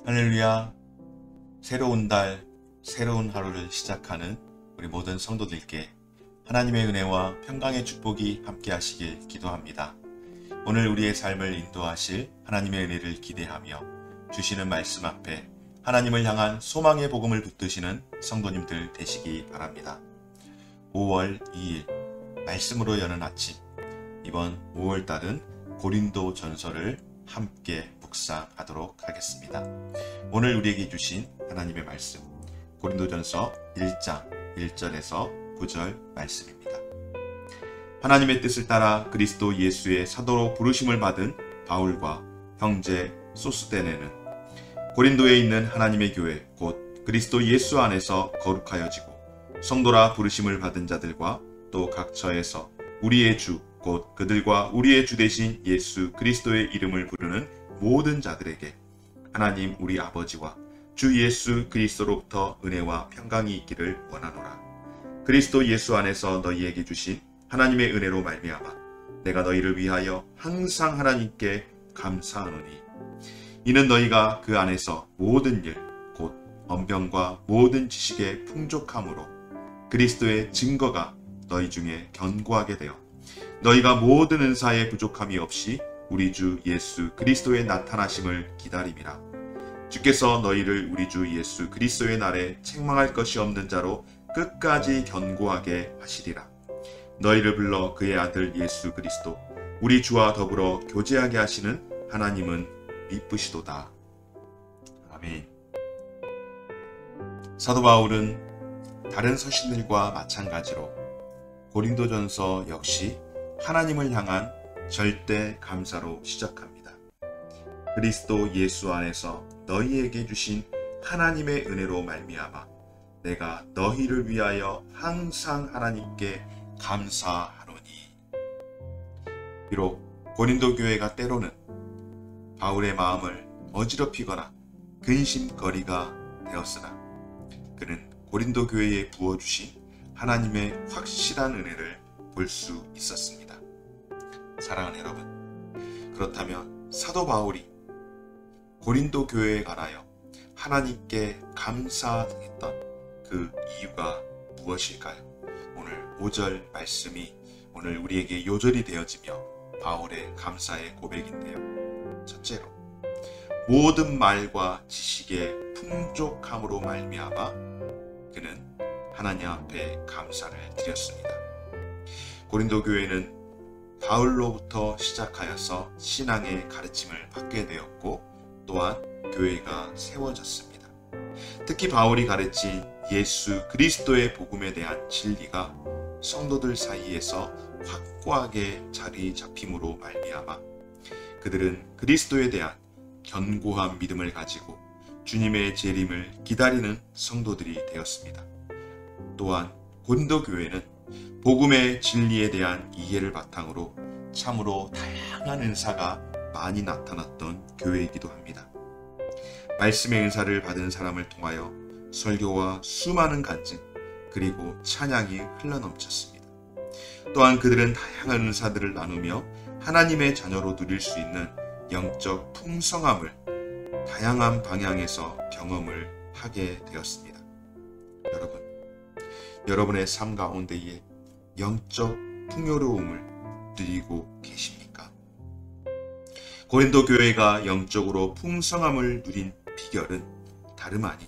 할렐루야. 새로운 달, 새로운 하루를 시작하는 우리 모든 성도들께 하나님의 은혜와 평강의 축복이 함께 하시길 기도합니다. 오늘 우리의 삶을 인도하실 하나님의 은혜를 기대하며 주시는 말씀 앞에 하나님을 향한 소망의 복음을 붙드시는 성도님들 되시기 바랍니다. 5월 2일 말씀으로 여는 아침, 이번 5월 달은 고린도 전서를 함께 묵상하도록 하겠습니다. 오늘 우리에게 주신 하나님의 말씀, 고린도전서 1장 1절에서 9절 말씀입니다. 하나님의 뜻을 따라 그리스도 예수의 사도로 부르심을 받은 바울과 형제 소스데네는 고린도에 있는 하나님의 교회 곧 그리스도 예수 안에서 거룩하여지고 성도라 부르심을 받은 자들과 또 각 처에서 우리의 주 곧 그들과 우리의 주 되신 예수 그리스도의 이름을 부르는 모든 자들에게 하나님 우리 아버지와 주 예수 그리스도로부터 은혜와 평강이 있기를 원하노라. 그리스도 예수 안에서 너희에게 주신 하나님의 은혜로 말미암아 내가 너희를 위하여 항상 하나님께 감사하노니 이는 너희가 그 안에서 모든 일 곧 언변과 모든 지식의 풍족함으로 그리스도의 증거가 너희 중에 견고하게 되어 너희가 모든 은사에 부족함이 없이 우리 주 예수 그리스도의 나타나심을 기다림이라. 주께서 너희를 우리 주 예수 그리스도의 날에 책망할 것이 없는 자로 끝까지 견고하게 하시리라. 너희를 불러 그의 아들 예수 그리스도 우리 주와 더불어 교제하게 하시는 하나님은 미쁘시도다. 아멘. 사도 바울은 다른 서신들과 마찬가지로 고린도전서 역시 하나님을 향한 절대 감사로 시작합니다. 그리스도 예수 안에서 너희에게 주신 하나님의 은혜로 말미암아 내가 너희를 위하여 항상 하나님께 감사하노니. 비록 고린도 교회가 때로는 바울의 마음을 어지럽히거나 근심거리가 되었으나 그는 고린도 교회에 부어주신 하나님의 확실한 은혜를 볼 수 있었습니다. 사랑하는 여러분, 그렇다면 사도 바울이 고린도 교회에 관하여 하나님께 감사했던 그 이유가 무엇일까요? 오늘 5절 말씀이 오늘 우리에게 요절이 되어지며 바울의 감사의 고백인데요. 첫째로, 모든 말과 지식의 풍족함으로 말미암아 그는 하나님 앞에 감사를 드렸습니다. 고린도 교회는 바울로부터 시작하여서 신앙의 가르침을 받게 되었고 또한 교회가 세워졌습니다. 특히 바울이 가르친 예수 그리스도의 복음에 대한 진리가 성도들 사이에서 확고하게 자리 잡힘으로 말미암아 그들은 그리스도에 대한 견고한 믿음을 가지고 주님의 재림을 기다리는 성도들이 되었습니다. 또한 고린도 교회는 복음의 진리에 대한 이해를 바탕으로 참으로 다양한 은사가 많이 나타났던 교회이기도 합니다. 말씀의 은사를 받은 사람을 통하여 설교와 수많은 간증 그리고 찬양이 흘러넘쳤습니다. 또한 그들은 다양한 은사들을 나누며 하나님의 자녀로 누릴 수 있는 영적 풍성함을 다양한 방향에서 경험을 하게 되었습니다. 여러분의 삶 가운데에 영적 풍요로움을 누리고 계십니까? 고린도 교회가 영적으로 풍성함을 누린 비결은 다름 아닌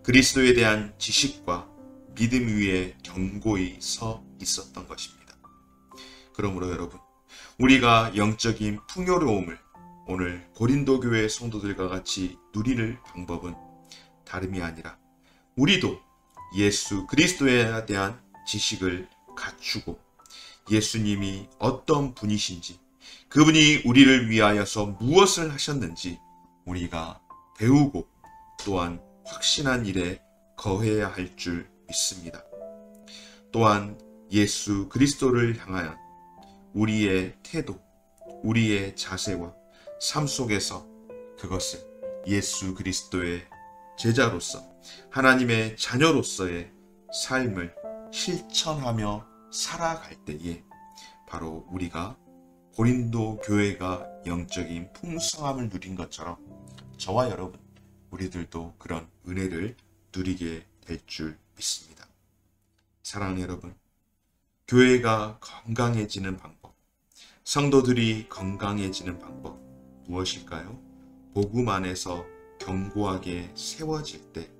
그리스도에 대한 지식과 믿음 위에 견고히 서 있었던 것입니다. 그러므로 여러분, 우리가 영적인 풍요로움을 오늘 고린도 교회 성도들과 같이 누리는 방법은 다름이 아니라 우리도 예수 그리스도에 대한 지식을 갖추고 예수님이 어떤 분이신지 그분이 우리를 위하여서 무엇을 하셨는지 우리가 배우고 또한 확신한 일에 거해야 할 줄 믿습니다. 또한 예수 그리스도를 향한 우리의 태도, 우리의 자세와 삶 속에서 그것을 예수 그리스도의 제자로서 하나님의 자녀로서의 삶을 실천하며 살아갈 때에 바로 우리가 고린도 교회가 영적인 풍성함을 누린 것처럼 저와 여러분 우리들도 그런 은혜를 누리게 될 줄 믿습니다. 사랑하는 여러분, 교회가 건강해지는 방법, 성도들이 건강해지는 방법 무엇일까요? 복음 안에서 견고하게 세워질 때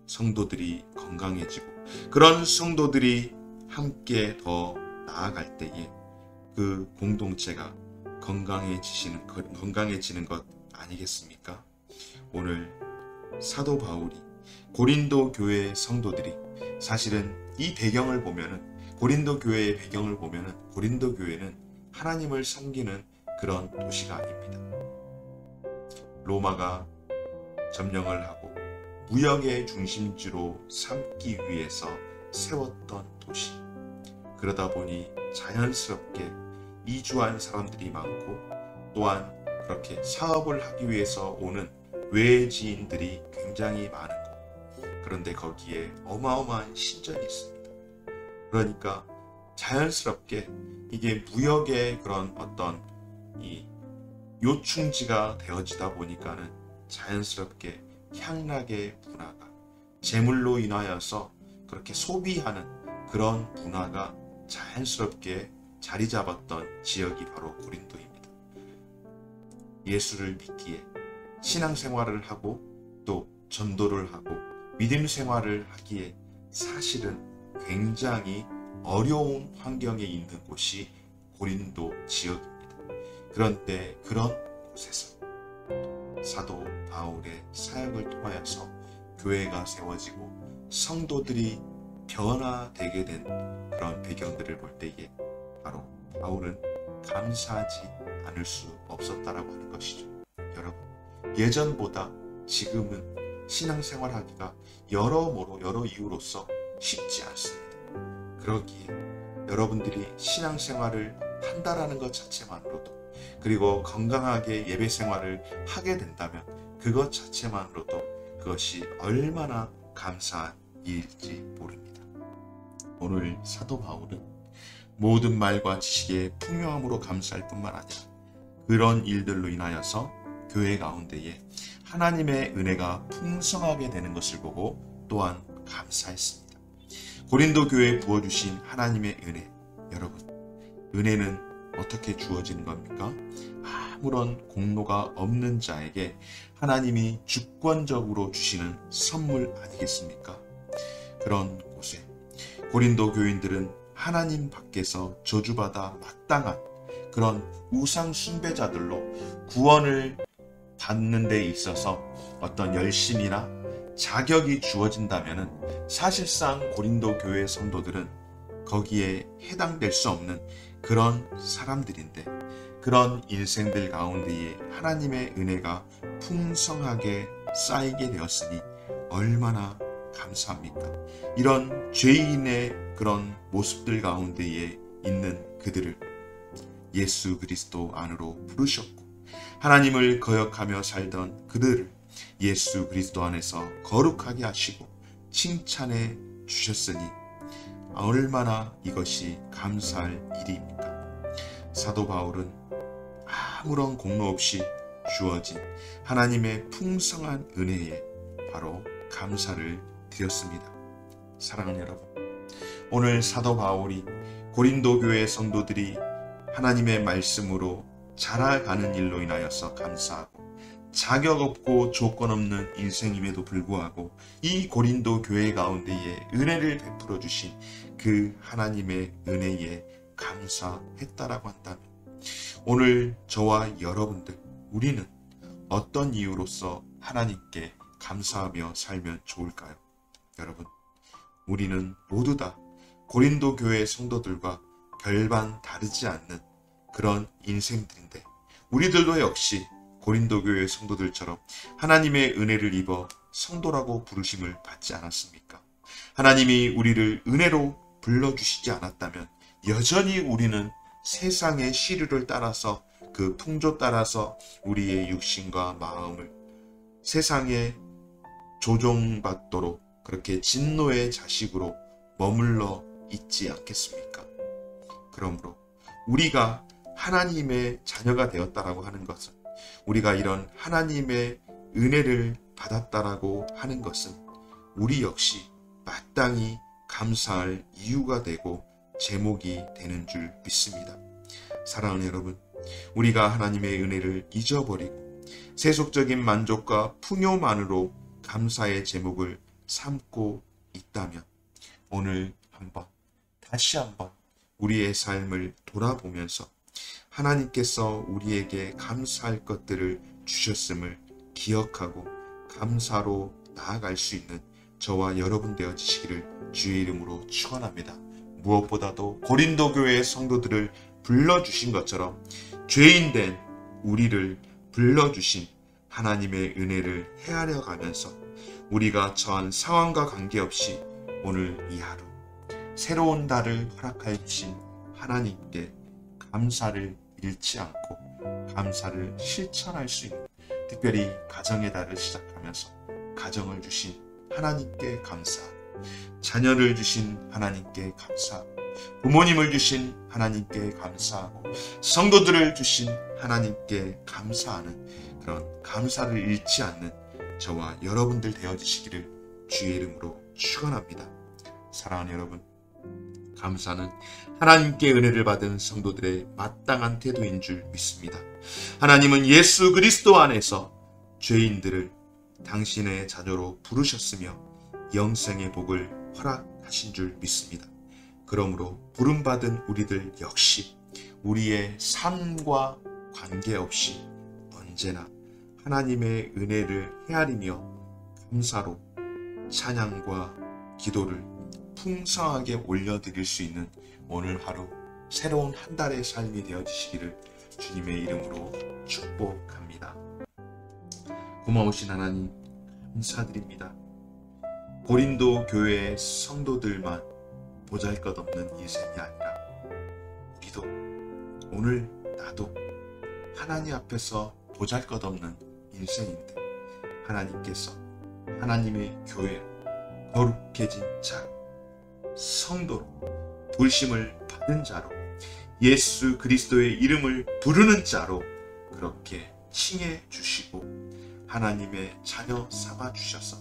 성도들이 건강해지고, 그런 성도들이 함께 더 나아갈 때에 그 공동체가 건강해지는 것 아니겠습니까? 오늘 사도 바울이 고린도 교회 성도들이, 사실은 이 배경을 보면은, 고린도 교회의 배경을 보면은 고린도 교회는 하나님을 섬기는 그런 도시가 아닙니다. 로마가 점령을 하고 무역의 중심지로 삼기 위해서 세웠던 도시. 그러다 보니 자연스럽게 이주한 사람들이 많고, 또한 그렇게 사업을 하기 위해서 오는 외지인들이 굉장히 많은 것. 그런데 거기에 어마어마한 신전이 있습니다. 그러니까 자연스럽게 이게 무역의 그런 어떤 이 요충지가 되어지다 보니까는 자연스럽게 향락의 문화가, 재물로 인하여서 그렇게 소비하는 그런 문화가 자연스럽게 자리 잡았던 지역이 바로 고린도입니다. 예수를 믿기에 신앙생활을 하고 또 전도를 하고 믿음 생활을 하기에 사실은 굉장히 어려운 환경에 있는 곳이 고린도 지역입니다. 그런데 그런 곳에서 사도 바울의 사역을 통하여서 교회가 세워지고 성도들이 변화되게 된 그런 배경들을 볼 때에 바로 바울은 감사하지 않을 수 없었다라고 하는 것이죠. 여러분, 예전보다 지금은 신앙생활하기가 여러모로 여러 이유로서 쉽지 않습니다. 그러기에 여러분들이 신앙생활을 한다라는 것 자체만으로도, 그리고 건강하게 예배생활을 하게 된다면 그것 자체만으로도 그것이 얼마나 감사한 일일지 모릅니다. 오늘 사도 바울은 모든 말과 지식의 풍요함으로 감사할 뿐만 아니라 그런 일들로 인하여서 교회 가운데에 하나님의 은혜가 풍성하게 되는 것을 보고 또한 감사했습니다. 고린도 교회에 부어주신 하나님의 은혜, 여러분, 은혜는 어떻게 주어지는 겁니까? 아무런 공로가 없는 자에게 하나님이 주권적으로 주시는 선물 아니겠습니까? 그런 곳에 고린도 교인들은 하나님 밖에서 저주받아 마땅한 그런 우상 숭배자들로 구원을 받는 데 있어서 어떤 열심이나 자격이 주어진다면 사실상 고린도 교회 성도들은 거기에 해당될 수 없는 그런 사람들인데, 그런 인생들 가운데에 하나님의 은혜가 풍성하게 쌓이게 되었으니 얼마나 감사합니까? 이런 죄인의 그런 모습들 가운데에 있는 그들을 예수 그리스도 안으로 부르셨고, 하나님을 거역하며 살던 그들을 예수 그리스도 안에서 거룩하게 하시고 칭찬해 주셨으니 얼마나 이것이 감사할 일입니까? 사도 바울은 아무런 공로 없이 주어진 하나님의 풍성한 은혜에 바로 감사를 드렸습니다. 사랑하는 여러분, 오늘 사도 바울이 고린도 교회 성도들이 하나님의 말씀으로 자라가는 일로 인하여서 감사하고, 자격 없고 조건 없는 인생임에도 불구하고 이 고린도 교회 가운데에 은혜를 베풀어 주신 그 하나님의 은혜에 감사했다라고 한다면, 오늘 저와 여러분들, 우리는 어떤 이유로서 하나님께 감사하며 살면 좋을까요? 여러분, 우리는 모두 다 고린도 교회 성도들과 별반 다르지 않는 그런 인생들인데, 우리들도 역시 고린도 교회 성도들처럼 하나님의 은혜를 입어 성도라고 부르심을 받지 않았습니까? 하나님이 우리를 은혜로 불러주시지 않았다면 여전히 우리는 세상의 시류를 따라서, 그 풍조 따라서 우리의 육신과 마음을 세상에 조종받도록 그렇게 진노의 자식으로 머물러 있지 않겠습니까? 그러므로 우리가 하나님의 자녀가 되었다라고 하는 것은, 우리가 이런 하나님의 은혜를 받았다라고 하는 것은 우리 역시 마땅히 감사할 이유가 되고 제목이 되는 줄 믿습니다. 사랑하는 여러분, 우리가 하나님의 은혜를 잊어버리고 세속적인 만족과 풍요만으로 감사의 제목을 삼고 있다면 오늘 다시 한번 우리의 삶을 돌아보면서 하나님께서 우리에게 감사할 것들을 주셨음을 기억하고 감사로 나아갈 수 있는 저와 여러분 되어지시기를 주의 이름으로 축원합니다. 무엇보다도 고린도 교회의 성도들을 불러주신 것처럼 죄인된 우리를 불러주신 하나님의 은혜를 헤아려 가면서 우리가 처한 상황과 관계없이 오늘 이 하루 새로운 달을 허락하여 주신 하나님께 감사를 잃지 않고 감사를 실천할 수 있는, 특별히 가정의 달을 시작하면서 가정을 주신 하나님께 감사하고, 자녀를 주신 하나님께 감사하고, 부모님을 주신 하나님께 감사하고, 성도들을 주신 하나님께 감사하는 그런 감사를 잃지 않는 저와 여러분들 되어주시기를 주의 이름으로 축원합니다. 사랑하는 여러분, 감사는 하나님께 은혜를 받은 성도들의 마땅한 태도인 줄 믿습니다. 하나님은 예수 그리스도 안에서 죄인들을 당신의 자녀로 부르셨으며 영생의 복을 허락하신 줄 믿습니다. 그러므로 부름받은 우리들 역시 우리의 삶과 관계없이 언제나 하나님의 은혜를 헤아리며 감사로 찬양과 기도를 풍성하게 올려드릴 수 있는 오늘 하루 새로운 한 달의 삶이 되어지시기를 주님의 이름으로 축복합니다. 고마우신 하나님 감사드립니다. 고린도 교회의 성도들만 보잘것없는 인생이 아니라 우리도 오늘 나도 하나님 앞에서 보잘것없는 인생인데 하나님께서 하나님의 교회 거룩해진 자 성도로 불심을 받은 자로 예수 그리스도의 이름을 부르는 자로 그렇게 칭해 주시고 하나님의 자녀 삼아 주셔서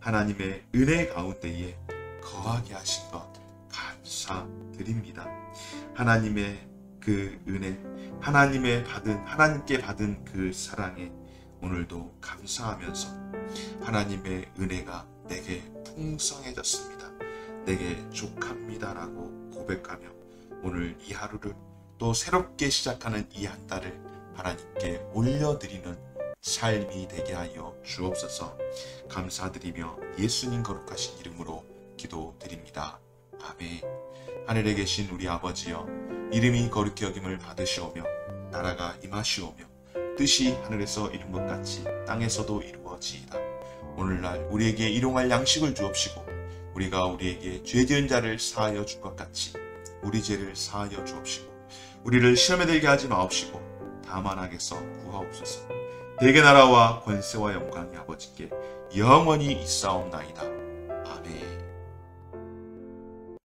하나님의 은혜 가운데에 거하게 하신 것 감사드립니다. 하나님의 그 은혜, 하나님께 받은 그 사랑에 오늘도 감사하면서 하나님의 은혜가 내게 풍성해졌습니다. 내게 족합니다라고 고백하며 오늘 이 하루를 또 새롭게 시작하는 이 한 달을 하나님께 올려드리는 삶이 되게 하여 주옵소서. 감사드리며 예수님 거룩하신 이름으로 기도드립니다. 아멘. 하늘에 계신 우리 아버지여, 이름이 거룩히 여김을 받으시오며 나라가 임하시오며 뜻이 하늘에서 이룬 것 같이 땅에서도 이루어지이다. 오늘날 우리에게 일용할 양식을 주옵시고 우리가 우리에게 죄지은 자를 사하여 줄 것 같이 우리 죄를 사하여 주옵시고 우리를 시험에 들게 하지 마옵시고 다만 악에서 구하옵소서. 대개 나라와 권세와 영광이 아버지께 영원히 있사옵나이다. 아멘.